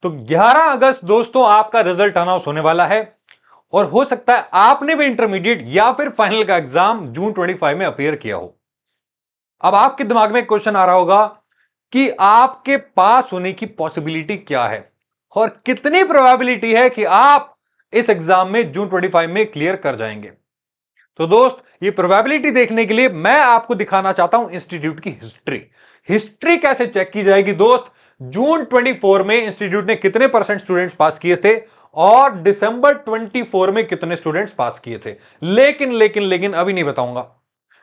तो 11 अगस्त दोस्तों आपका रिजल्ट अनाउंस होने वाला है और हो सकता है आपने भी इंटरमीडिएट या फिर फाइनल का एग्जाम जून 25 में अपीयर किया हो। अब आपके दिमाग में क्वेश्चन आ रहा होगा कि आपके पास होने की पॉसिबिलिटी क्या है और कितनी प्रोबेबिलिटी है कि आप इस एग्जाम में जून 25 में क्लियर कर जाएंगे। तो दोस्त, ये प्रोबेबिलिटी देखने के लिए मैं आपको दिखाना चाहता हूं इंस्टीट्यूट की हिस्ट्री। हिस्ट्री कैसे चेक की जाएगी दोस्त? जून 24 में इंस्टीट्यूट ने कितने परसेंट स्टूडेंट्स पास किए थे और दिसंबर 24 में कितने स्टूडेंट्स पास किए थे। लेकिन अभी नहीं बताऊंगा।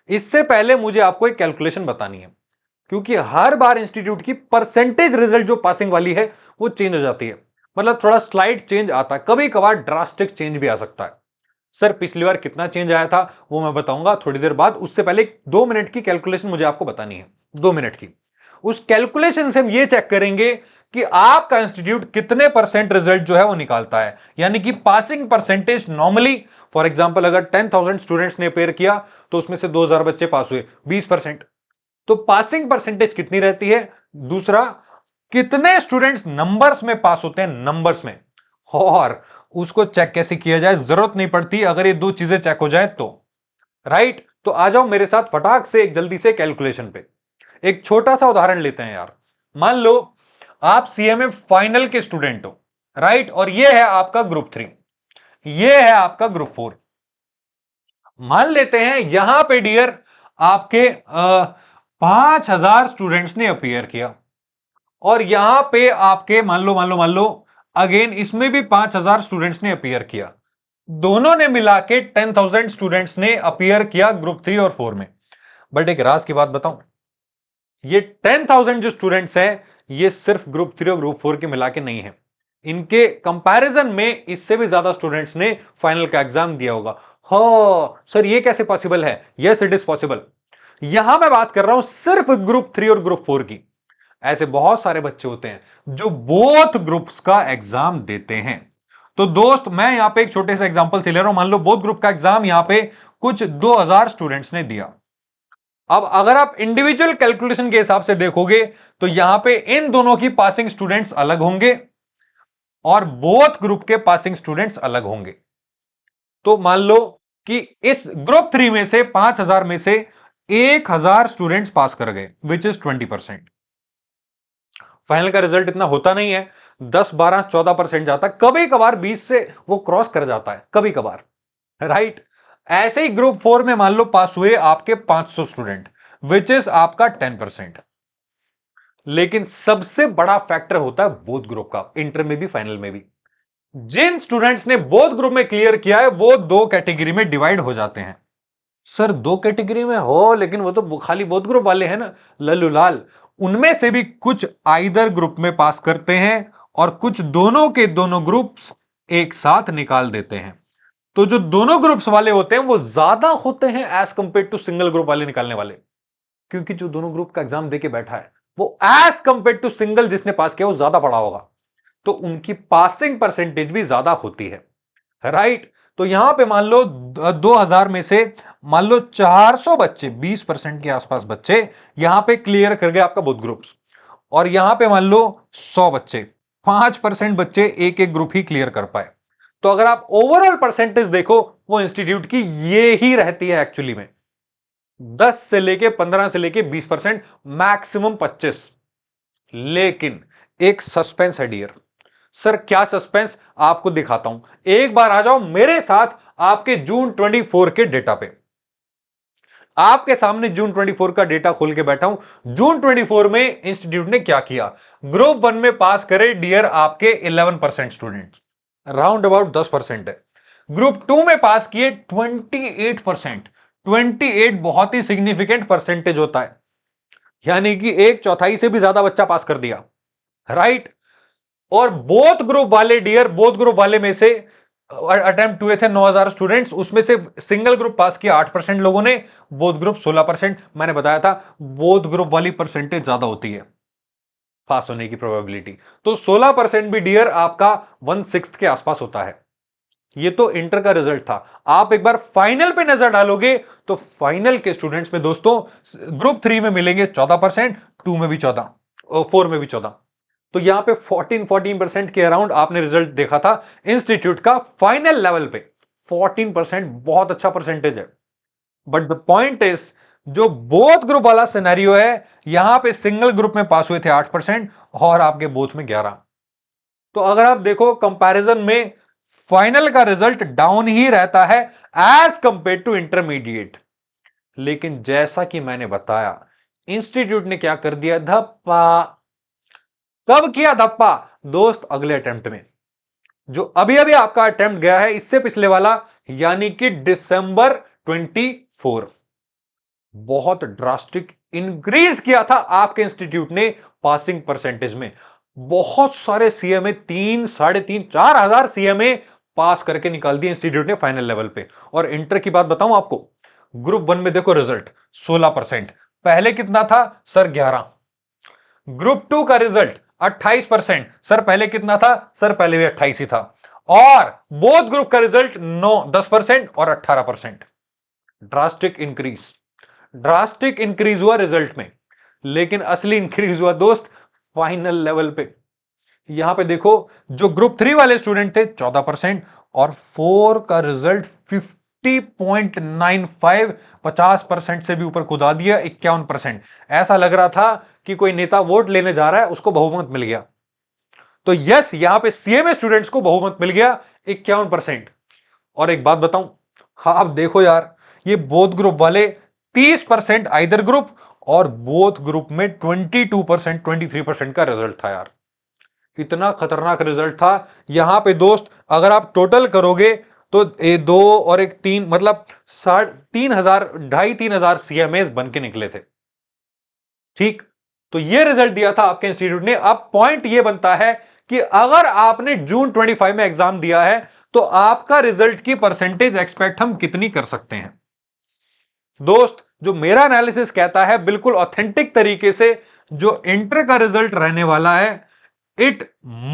इससे पहले मुझे आपको एक कैलकुलेशन बतानी है, क्योंकि हर बार इंस्टीट्यूट की परसेंटेज रिजल्ट जो पासिंग वाली है वो चेंज हो जाती है। मतलब थोड़ा स्लाइड चेंज आता है, कभी कभार ड्रास्टिक चेंज भी आ सकता है। सर पिछली बार कितना चेंज आया था वो मैं बताऊंगा थोड़ी देर बाद। उससे पहले 2 मिनट की कैलकुलेशन मुझे आपको बतानी है, 2 मिनट की। उस कैलकुलेशन से हम ये चेक करेंगे कि आपका इंस्टीट्यूट कितने परसेंट रिजल्ट जो है वो निकालता है, यानी कि passing percentage. Normally for example अगर 10,000 स्टूडेंट्स ने अपेयर किया तो उसमें से 2,000 बच्चे पास हुए, 20%। तो पासिंग परसेंटेज कितनी रहती है? दूसरा, कितने स्टूडेंट्स नंबर्स में पास होते हैं, नंबर्स में। और उसको चेक कैसे किया जाए, जरूरत नहीं पड़ती अगर ये दो चीजें चेक हो जाए तो। राइट, तो आ जाओ मेरे साथ फटाक से एक जल्दी से कैलकुलेशन पे। एक छोटा सा उदाहरण लेते हैं यार। मान लो आप सीएमए फाइनल के स्टूडेंट हो, राइट, और ये है आपका ग्रुप 3, ये है आपका ग्रुप 4। मान लेते हैं यहां पे डियर आपके 5,000 स्टूडेंट्स ने अपीयर किया और यहां पे आपके मान लो अगेन इसमें भी 5,000 स्टूडेंट्स ने अपीयर किया। दोनों ने मिला के 10,000 स्टूडेंट्स ने अपीयर किया ग्रुप 3 और 4 में। बट एक राज की बात बताऊं, ये 10,000 जो स्टूडेंट्स हैं ये सिर्फ ग्रुप 3 और ग्रुप 4 के मिला के नहीं है। इनके कंपैरिजन में इससे भी ज्यादा स्टूडेंट्स ने फाइनल का एग्जाम दिया होगा। हो सर ये कैसे पॉसिबल है? Yes it is possible. यहां मैं बात कर रहा हूं सिर्फ ग्रुप 3 और ग्रुप 4 की। ऐसे बहुत सारे बच्चे होते हैं जो बोथ ग्रुप्स का एग्जाम देते हैं। तो दोस्त मैं यहां पे एक छोटे से एग्जांपल से ले रहा हूं। मान लो बोथ ग्रुप का एग्जाम यहां पे कुछ 2,000 स्टूडेंट्स ने दिया। अब अगर आप इंडिविजुअल कैलकुलेशन के हिसाब से देखोगे तो यहां पे इन दोनों की पासिंग स्टूडेंट्स अलग होंगे और बोथ ग्रुप के पासिंग स्टूडेंट्स अलग होंगे। तो मान लो कि इस ग्रुप 3 में से 5,000 में से 1,000 स्टूडेंट्स पास कर गए, विच इज 20%। फाइनल का रिजल्ट इतना होता नहीं है, 10 12 14% जाता है, कभी कभार 20 से वो क्रॉस कर जाता है, कभी कभार। राइट, ऐसे ही ग्रुप 4 में मान लो पास हुए आपके 500 स्टूडेंट, विच इज आपका 10%। लेकिन सबसे बड़ा फैक्टर होता है बोथ ग्रुप का, इंटर में भी फाइनल में भी। जिन स्टूडेंट्स ने बोथ ग्रुप में क्लियर किया है वो दो कैटेगरी में डिवाइड हो जाते हैं। सर दो कैटेगरी में हो, लेकिन वो तो खाली बोथ ग्रुप वाले हैं ना, लल्लू लाल। उनमें से भी कुछ आइदर ग्रुप में पास करते हैं और कुछ दोनों के दोनों ग्रुप्स एक साथ निकाल देते हैं। तो जो दोनों ग्रुप्स वाले होते हैं वो ज्यादा होते हैं as compared to single group वाले निकालने वाले, क्योंकि जो दोनों ग्रुप का एग्जाम देके बैठा है वो एज कंपेयर टू सिंगल जिसने पास किया वो ज्यादा पढ़ा होगा, तो उनकी पासिंग परसेंटेज भी ज्यादा होती है। राइट, तो यहां पे मान लो 2,000 में से मान लो 400 बच्चे, 20% के आसपास बच्चे यहां पे क्लियर कर गए आपका बुथ ग्रुप्स। और यहां पे मान लो 100 बच्चे, 5% बच्चे एक एक ग्रुप ही क्लियर कर पाए। तो अगर आप ओवरऑल परसेंटेज देखो वो इंस्टीट्यूट की ये ही रहती है एक्चुअली में, 10 से लेके 15 से लेके 20%, मैक्सिमम 25। लेकिन एक सस्पेंस है डियर। सर क्या सस्पेंस? आपको दिखाता हूं, एक बार आ जाओ मेरे साथ आपके जून 24 के डेटा पे। आपके सामने जून 24 का डेटा खोल के बैठा हूं। जून 24 में इंस्टीट्यूट ने क्या किया? ग्रुप 1 में पास करे डियर आपके 11% स्टूडेंट, राउंड अबाउट 10% है। ग्रुप 2 में पास किए 28%। 28 बहुत ही सिग्निफिकेंट परसेंटेज होता है, यानी कि एक चौथाई से भी ज्यादा बच्चा पास कर दिया। राइट, और बोथ ग्रुप वाले डियर, बोथ ग्रुप वाले में से अटेम्प्ट हुए थे 9,000 स्टूडेंट्स, उसमें से सिंगल ग्रुप पास किया 8% लोगों ने, बोथ ग्रुप 16%। मैंने बताया था बोथ ग्रुप वाली परसेंटेज ज्यादा होती है पास होने की प्रोबेबिलिटी। तो 16% भी डियर आपका 1/6 के आसपास होता है। ये तो इंटर का रिजल्ट था। आप एक बार फाइनल पे नजर डालोगे तो फाइनल के स्टूडेंट्स में दोस्तों ग्रुप 3 में मिलेंगे 14%, 2 में भी 14, 4 में भी 14। तो यहां पे 14% के अराउंड आपने रिजल्ट देखा था इंस्टीट्यूट का फाइनल लेवल पे। 14% बहुत अच्छा परसेंटेज है। बट द पॉइंट इज, जो बोथ ग्रुप वाला सिनेरियो है, यहां पे सिंगल ग्रुप में पास हुए थे 8% और आपके बोथ में 11। तो अगर आप देखो कंपैरिजन में फाइनल का रिजल्ट डाउन ही रहता है एज कंपेयर टू इंटरमीडिएट। लेकिन जैसा कि मैंने बताया, इंस्टीट्यूट ने क्या कर दिया, धप्पा। कब किया धप्पा दोस्त? अगले अटेम्प्ट में। जो अभी अभी आपका अटेम्प्ट गया है, इससे पिछले वाला, यानी कि दिसंबर 24, बहुत ड्रास्टिक इंक्रीज किया था आपके इंस्टीट्यूट ने पासिंग परसेंटेज में। बहुत सारे सीएमए, 3, 3.5, 4 हजार सीएमए पास करके निकाल दिए इंस्टीट्यूट ने फाइनल लेवल पे। और इंटर की बात बताऊं आपको, ग्रुप 1 में देखो रिजल्ट 16%, पहले कितना था सर? 11। ग्रुप 2 का रिजल्ट 28%, सर पहले कितना था? सर पहले भी 28 ही था। और बोथ ग्रुप का रिजल्ट 10% और 18%। ड्रास्टिक इंक्रीज, ड्रास्टिक इंक्रीज हुआ रिजल्ट में। लेकिन असली इंक्रीज हुआ दोस्त फाइनल लेवल पे। यहां पे देखो, जो ग्रुप 3 वाले स्टूडेंट थे 14% और 4 का रिजल्ट 50.95, 50% से भी ऊपर कुदा दिया, 51%। ऐसा लग रहा था कि कोई नेता वोट लेने जा रहा है, उसको बहुमत मिल गया। तो यस, यहां पे सीएमए स्टूडेंट्स को बहुमत मिल गया 51%। और एक बात बताऊं, हाँ आप देखो यार, ये बोथ ग्रुप वाले 30% आइदर ग्रुप, और बोथ ग्रुप में 22%, 23% का रिजल्ट था यार। इतना खतरनाक रिजल्ट था। यहां पे दोस्त अगर आप टोटल करोगे तो 2 और 1 3, मतलब 3,500, 2,500 सीएमएस बन के निकले थे। ठीक, तो ये रिजल्ट दिया था आपके इंस्टीट्यूट ने। अब पॉइंट ये बनता है कि अगर आपने जून 25 में एग्जाम दिया है, तो आपका रिजल्ट की परसेंटेज एक्सपेक्ट हम कितनी कर सकते हैं? दोस्त, जो मेरा एनालिसिस कहता है बिल्कुल ऑथेंटिक तरीके से, जो इंटर का रिजल्ट रहने वाला है, it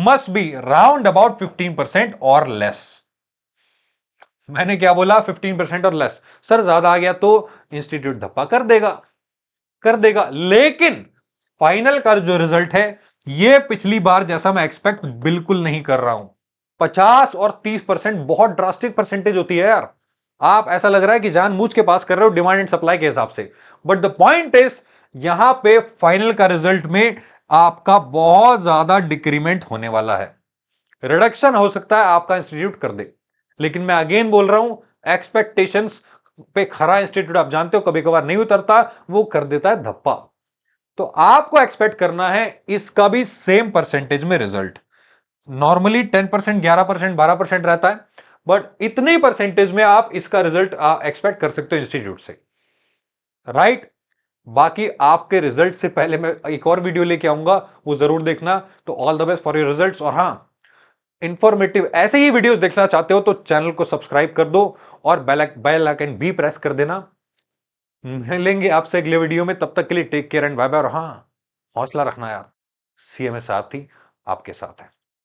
must be round about 15% और लेस। मैंने क्या बोला? 15% और लेस। सर ज्यादा आ गया तो इंस्टीट्यूट धप्पा कर देगा, कर देगा। लेकिन फाइनल का जो रिजल्ट है, ये पिछली बार जैसा मैं एक्सपेक्ट बिल्कुल नहीं कर रहा हूं। 50 और 30% बहुत ड्रास्टिक परसेंटेज होती है यार। आप ऐसा लग रहा है कि जानबूझ के पास कर रहे हो डिमांड एंड सप्लाई के हिसाब से। बट द पॉइंट इज, यहां पे फाइनल का रिजल्ट में आपका बहुत ज्यादा डिक्रीमेंट होने वाला है। रिडक्शन हो सकता है आपका इंस्टीट्यूट कर दे। लेकिन मैं अगेन बोल रहा हूं, एक्सपेक्टेशंस पे खरा इंस्टीट्यूट आप जानते हो कभी कभार नहीं उतरता, वो कर देता है धप्पा। तो आपको एक्सपेक्ट करना है इसका भी सेम परसेंटेज में रिजल्ट। नॉर्मली 10%, 11%, 12% रहता है, बट इतने परसेंटेज में आप इसका रिजल्ट एक्सपेक्ट कर सकते हो इंस्टीट्यूट से, राइट? बाकी आपके रिजल्ट से पहले मैं एक और वीडियो लेके आऊंगा, वो जरूर देखना। तो all the best for your results. और हां, इंफॉर्मेटिव ऐसे ही वीडियोस देखना चाहते हो तो चैनल को सब्सक्राइब कर दो और बेल आइकन भी प्रेस कर देना। मिलेंगे आपसे अगले वीडियो में, तब तक के लिए take care and bye bye. और हां, हौसला रखना यार, सीएमए साथ ही आपके साथ है।